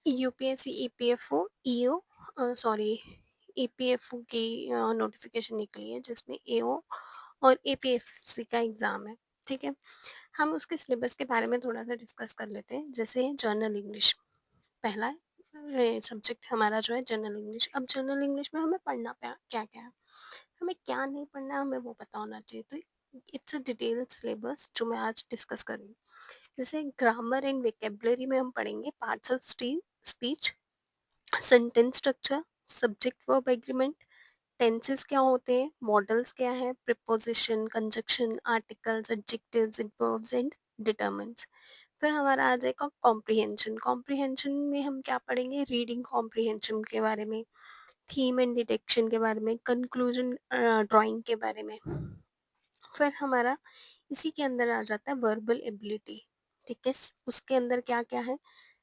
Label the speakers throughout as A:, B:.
A: UPSC EPFO EO sorry EPFO की notification निकली है जिसमें एओ और एपीएससी का एग्ज़ाम है। ठीक है, हम उसके सिलेबस के बारे में थोड़ा सा डिस्कस कर लेते हैं। जैसे जर्नल इंग्लिश पहला सब्जेक्ट हमारा जो है जनरल इंग्लिश। अब जनरल इंग्लिश में हमें पढ़ना क्या क्या है, हमें क्या नहीं पढ़ना है, हमें वो पता होना चाहिए। तो इट्स अ डिटेल सिलेबस जो मैं आज डिस्कस कर रही हूँ। जैसे ग्रामर एंड वेकेबलरी में हम पढ़ेंगे parts of speech, sentence structure, subject verb agreement, tenses क्या होते हैं, मॉडल्स क्या है, preposition, conjunction, articles, adjectives, adverbs and determinants. फिर हमारा आ जाएगा कॉम्प्रिहेंशन। कॉम्प्रिहेंशन में हम क्या पढ़ेंगे, रीडिंग कॉम्प्रिहेंशन के बारे में, थीम एंड डिटेक्शन के बारे में, कंक्लूजन ड्राइंग के बारे में। फिर हमारा इसी के अंदर आ जाता है वर्बल एबिलिटी। ठीक है, उसके अंदर क्या क्या है,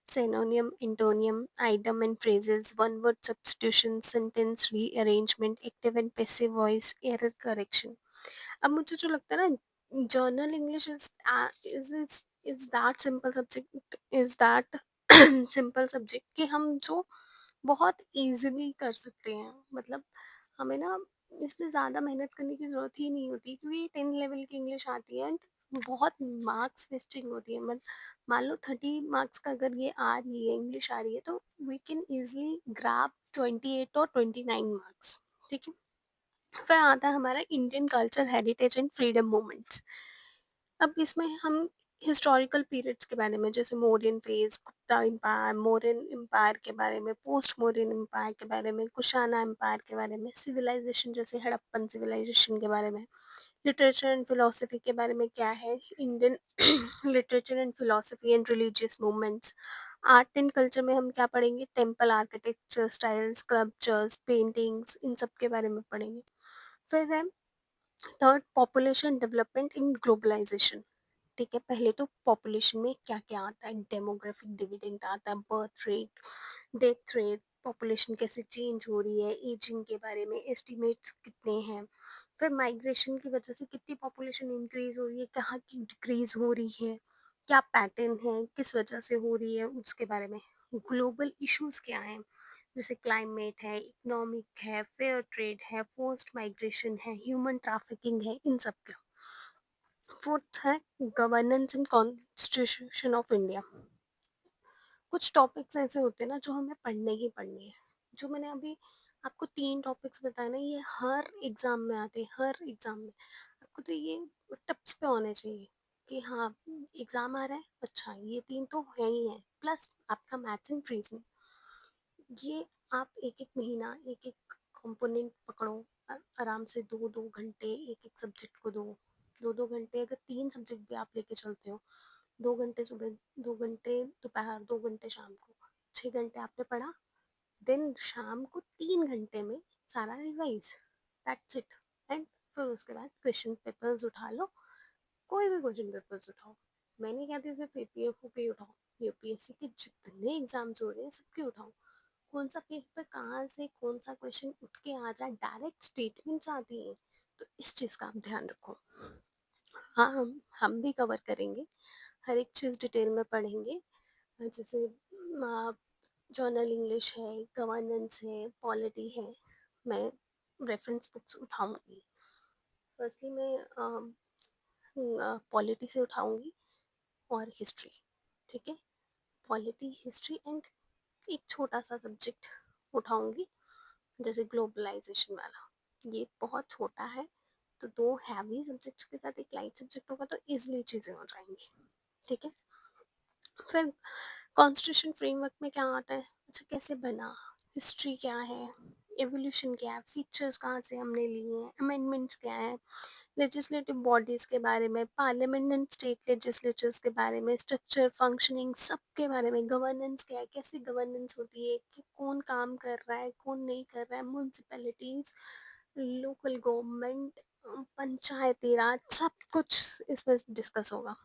A: सिनोनियम, antonym, idem and phrases, one word substitution, sentence rearrangement, active and passive voice, error correction. अब मुझे जो लगता है ना, journal English is that simple subject, is that simple subject कि हम जो बहुत इजीली कर सकते हैं। मतलब हमें ना इसमें ज़्यादा मेहनत करने की ज़रूरत ही नहीं होती, क्योंकि 10 लेवल की इंग्लिश आती है एंड बहुत मार्क्स वेस्टिंग होती है। मान लो 30 मार्क्स का अगर ये आ रही है, इंग्लिश आ रही है, तो वी कैन ईजिली ग्रैब 28 और 29 मार्क्स। ठीक है, फिर आता है हमारा Indian culture, heritage and freedom movements. अब इसमें हम हिस्टोरिकल पीरियड्स के बारे में, जैसे Mauryan phase, Gupta empire, Mauryan empire के बारे में, पोस्ट मौर्यन एम्पायर के बारे में, कुशाना एम्पायर के बारे में, सिविलाइजेशन जैसे हड़प्पन सिविलाइजेशन के बारे में, लिटरेचर एंड फिलोसफी के बारे में क्या है, Indian literature and philosophy and religious movements. Art and culture में हम क्या पढ़ेंगे, temple architecture style, sculptures, paintings, इन सब के बारे में पढ़ेंगे। फिर है third, population development in globalization. ठीक है, पहले तो पॉपुलेशन में क्या क्या आता है, डेमोग्राफिक डिविडेंड आता है, birth rate, death rate, population कैसे चेंज हो रही है, एजिंग के बारे में, एस्टिमेट्स कितने हैं। फिर माइग्रेशन की वजह से कितनी पॉपुलेशन इंक्रीज हो रही है, कहाँ की डिक्रीज हो रही है, क्या पैटर्न है, किस वजह से हो रही है, उसके बारे में। ग्लोबल इश्यूज क्या हैं, जैसे क्लाइमेट है, इकोनॉमिक है, फेयर ट्रेड है, फोर्स्ड माइग्रेशन है, ह्यूमन ट्रैफिकिंग है, इन सब का। फोर्थ है governance and constitution of India. कुछ टॉपिक्स ऐसे होते हैं ना जो हमें पढ़ने ही पढ़ने हैं। जो मैंने अभी आपको 3 टॉपिक्स बताए ना, ये हर एग्जाम में आते हैं, हर एग्जाम में। आपको तो ये टिप्स पे होने चाहिए कि हाँ, एग्जाम आ रहा है, अच्छा ये 3 तो है ही है, प्लस आपका मैथ्स एंड रीजनिंग। ये आप एक एक महीना एक एक कंपोनेंट पकड़ो, आराम से 2-2 घंटे एक एक सब्जेक्ट को दो। 2-2 घंटे, अगर 3 सब्जेक्ट भी आप लेके चलते हो, 2 घंटे सुबह, 2 घंटे दोपहर, 2 घंटे शाम को, 6 घंटे आपने पढ़ा। देन शाम को 3 घंटे में सारा रिवाइज, दैट्स इट। एंड फिर उसके बाद क्वेश्चन पेपर्स उठा लो, कोई भी क्वेश्चन पेपर्स उठाओ। मैं नहीं कहती सिर्फ एपीएफओ के ही उठाओ, यूपीएससी के जितने एग्जाम्स हो रहे हैं सबके उठाओ। कौन सा पेपर कहाँ से कौन सा क्वेश्चन उठ के आ जाए, डायरेक्ट स्टेटमेंट्स आती हैं, तो इस चीज़ का आप ध्यान रखो। हाँ, हम भी कवर करेंगे, हर एक चीज़ डिटेल में पढ़ेंगे। जैसे जर्नल इंग्लिश है, गवर्नेंस है, पॉलिटी है, मैं रेफरेंस बुक्स उठाऊंगी। फर्स्टली मैं पॉलिटी से उठाऊंगी और हिस्ट्री। ठीक है, पॉलिटी, हिस्ट्री एंड एक छोटा सा सब्जेक्ट उठाऊंगी, जैसे ग्लोबलाइजेशन वाला। ये बहुत छोटा है, तो 2 हैवी सब्जेक्ट्स के साथ एक लाइट सब्जेक्ट होगा तो इजिली चीज़ें हो जाएंगी। ठीक है, फिर कॉन्स्टिट्यूशन फ्रेमवर्क में क्या आता है, अच्छा कैसे बना, हिस्ट्री क्या है, एवोल्यूशन क्या है, फीचर्स कहाँ से हमने लिए हैं, अमेंडमेंट्स क्या है, लेजिस्लेटिव बॉडीज़ के बारे में, पार्लियामेंट एंड स्टेट लेजिस्लेचर्स के बारे में, स्ट्रक्चर, फंक्शनिंग, सब के बारे में, गवर्नेंस क्या है, कैसे गवर्नेंस होती है, कि कौन काम कर रहा है, कौन नहीं कर रहा है, म्यूनसिपैलिटीज़, लोकल गवर्नमेंट, पंचायती राज, सब कुछ इसमें डिस्कस होगा।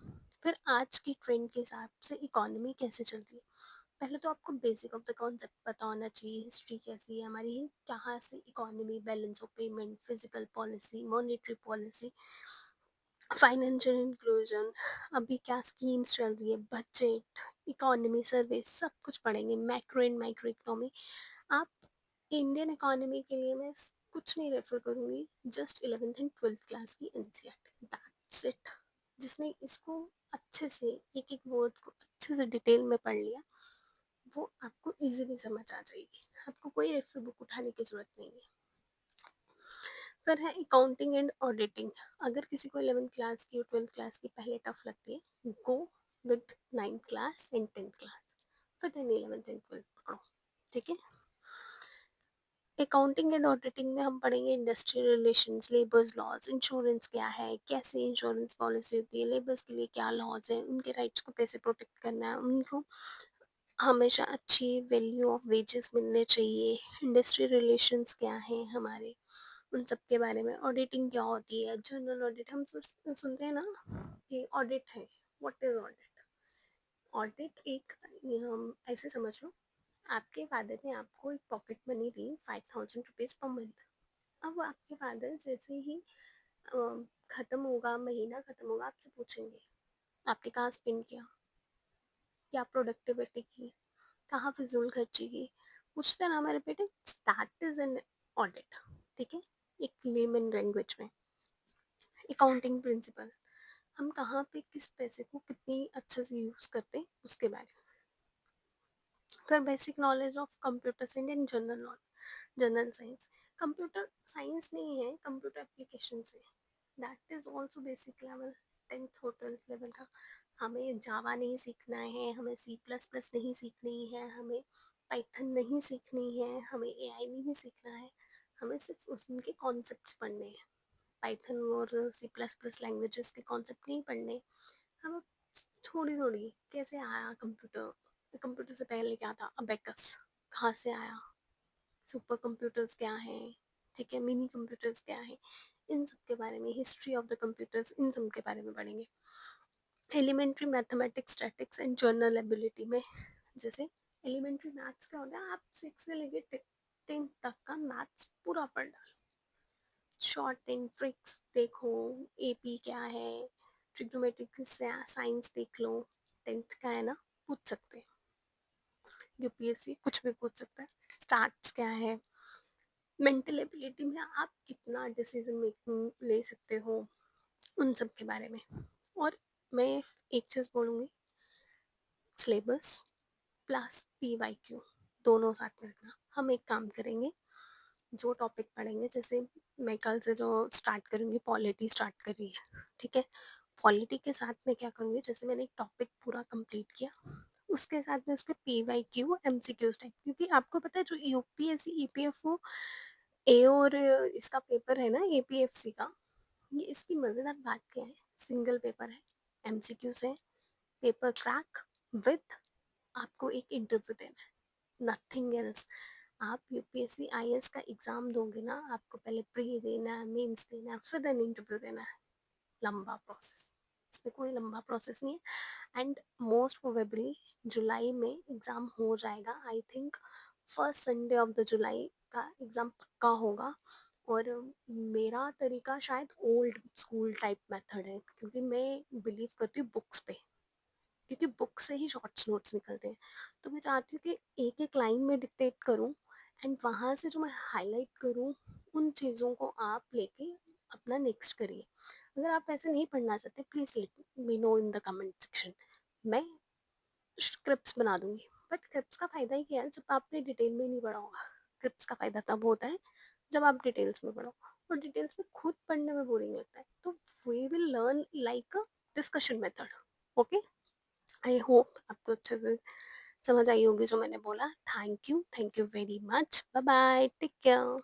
A: फिर आज की ट्रेंड के हिसाब से इकोनॉमी कैसे चल रही है, पहले तो आपको बेसिक ऑफ द कॉन्सेप्ट पता होना चाहिए, हिस्ट्री कैसी है हमारी, कहाँ से economy, balance of payment, physical policy, monetary policy, financial inclusion, अभी क्या स्कीम्स चल रही है, बजट, इकोनॉमी सर्वे, सब कुछ पढ़ेंगे, मैक्रो एंड माइक्रो इकोनॉमी। आप इंडियन इकोनॉमी के लिए मैं कुछ नहीं रेफर करूँगी, just 11th and 12th class की एनसीईआरटी, दैट्स इट। जिसने इसको अच्छे से एक एक वर्ड को अच्छे से डिटेल में पढ़ लिया, वो आपको इजीली समझ आ जाएगी, आपको कोई रेफर बुक उठाने की जरूरत नहीं है। फिर है अकाउंटिंग एंड ऑडिटिंग। अगर किसी को 11th क्लास की और 12th क्लास की पहले टफ लगती है, go with 9th class and 10th class, फिर देन 11th एंड 12th पढ़ो, ठीक है। अकाउंटिंग एंड ऑडिटिंग में हम पढ़ेंगे industrial relations, labours laws, insurance क्या है, कैसे इंश्योरेंस पॉलिसी होती है, लेबर्स के लिए क्या लॉज है, उनके राइट्स को कैसे प्रोटेक्ट करना है, उनको हमेशा अच्छी वैल्यू ऑफ वेजेस मिलने चाहिए, इंडस्ट्रियल रिलेशंस क्या हैं हमारे, उन सब के बारे में। ऑडिटिंग क्या होती है, जर्नल ऑडिट, हम सुनते हैं ना कि ऑडिट है, व्हाट इज ऑडिट। ऑडिट एक, ये हम ऐसे समझ लो, आपके फादर ने आपको एक पॉकेट मनी दी 5000 रुपीज पर मंथ। अब आपके फादर जैसे ही खत्म होगा, महीना खत्म होगा, आपसे पूछेंगे आपने कहाँ स्पेंड किया, क्या प्रोडक्टिविटी की, कहाँ फिजूल खर्ची की, पूछते हैं ना हमारे बेटे, दैट इज एन ऑडिट, ठीक है। एक लेमन लैंग्वेज में अकाउंटिंग प्रिंसिपल, हम कहाँ पे किस पैसे को कितनी अच्छे से यूज करते हैं उसके बारे में। फिर basic knowledge of computer science and general science. Computer science नहीं है, कंप्यूटर एप्लीकेशन है, that is also basic level, 10th और 12th लेवल का। हमें जावा नहीं सीखना है, हमें सी प्लस प्लस नहीं सीखनी है, हमें पाइथन नहीं सीखनी है, हमें एआई नहीं सीखना है, हमें सिर्फ उनके कॉन्सेप्ट्स पढ़ने हैं। पाइथन और सी प्लस प्लस लैंग्वेजेस के कॉन्सेप्ट नहीं पढ़ने, हमें थोड़ी थोड़ी कैसे आया कंप्यूटर, कंप्यूटर से पहले क्या था, अबेकस कहाँ से आया, सुपर कंप्यूटर्स क्या हैं, ठीक है, मिनी कंप्यूटर्स क्या हैं, इन सब के बारे में, हिस्ट्री ऑफ द कंप्यूटर्स, इन सब के बारे में पढ़ेंगे। Elementary mathematics, statics and general ability में, जैसे एलिमेंट्री मैथ्स क्या होता है, आप 6 से लेके 10th तक का मैथ्स पूरा पढ़ डालो, शॉर्ट एंड ट्रिक्स देखो, एपी क्या है, ट्रिग्नोमेट्रिक साइंस देख लो, 10th का है ना, पूछ सकते हैं, यूपीएससी कुछ भी पूछ सकता है। स्टार्ट्स क्या है, मेंटल एबिलिटी में आप कितना डिसीजन मेकिंग ले सकते हो, उन सब के बारे में। और मैं एक चीज़ बोलूँगी, सिलेबस प्लस पीवाईक्यू दोनों साथ में रखना। हम एक काम करेंगे, जो टॉपिक पढ़ेंगे, जैसे मैं कल से जो स्टार्ट करूँगी, पॉलिटी स्टार्ट कर रही है, ठीक है। पॉलिटी के साथ में क्या करूँगी, जैसे मैंने एक टॉपिक पूरा कंप्लीट किया, उसके साथ में उसके पीवाईक्यू एमसीक्यूज टाइप, क्योंकि आपको पता है जो यूपीएससी ईपीएफओ ए और इसका पेपर है ना, एपीएफसी का, ये इसकी मज़ेदार बात क्या है, सिंगल पेपर है, एमसीक्यूज है, पेपर क्रैक विथ आपको एक इंटरव्यू देना है, नथिंग एल्स। आप यूपीएससी आईएएस का एग्जाम दोगे ना, आपको पहले प्री देना है, मेंस देना है, फिर देन इंटरव्यू देना है, लंबा प्रोसेस, इसमें कोई लंबा प्रोसेस नहीं है। एंड मोस्ट प्रोबेबली जुलाई में एग्ज़ाम हो जाएगा, I think first Sunday off the जुलाई का एग्ज़ाम पक्का होगा। और मेरा तरीका शायद ओल्ड स्कूल टाइप मेथड है, क्योंकि मैं बिलीव करती हूँ बुक्स पे, क्योंकि बुक से ही शॉर्ट्स नोट्स निकलते हैं। तो मैं चाहती हूँ कि एक एक लाइन में डिक्टेट करूँ, एंड वहाँ से जो मैं हाईलाइट करूँ, उन चीज़ों को आप लेके अपना नेक्स्ट करिए। अगर आप ऐसे नहीं पढ़ना चाहते, please let me know in the comment section, मैं स्क्रिप्ट्स बना दूंगी। बट स्क्रिप्ट्स का फ़ायदा ही क्या है, जब आपने डिटेल में नहीं पढ़ा होगा। स्क्रिप्ट्स का फ़ायदा तब होता है जब आप डिटेल्स में पढ़ो, और डिटेल्स में खुद पढ़ने में बोरिंग लगता है, तो we will learn like a discussion method. Okay, I hope आपको अच्छे से समझ आई होगी जो मैंने बोला। Thank you very much, bye bye, take care.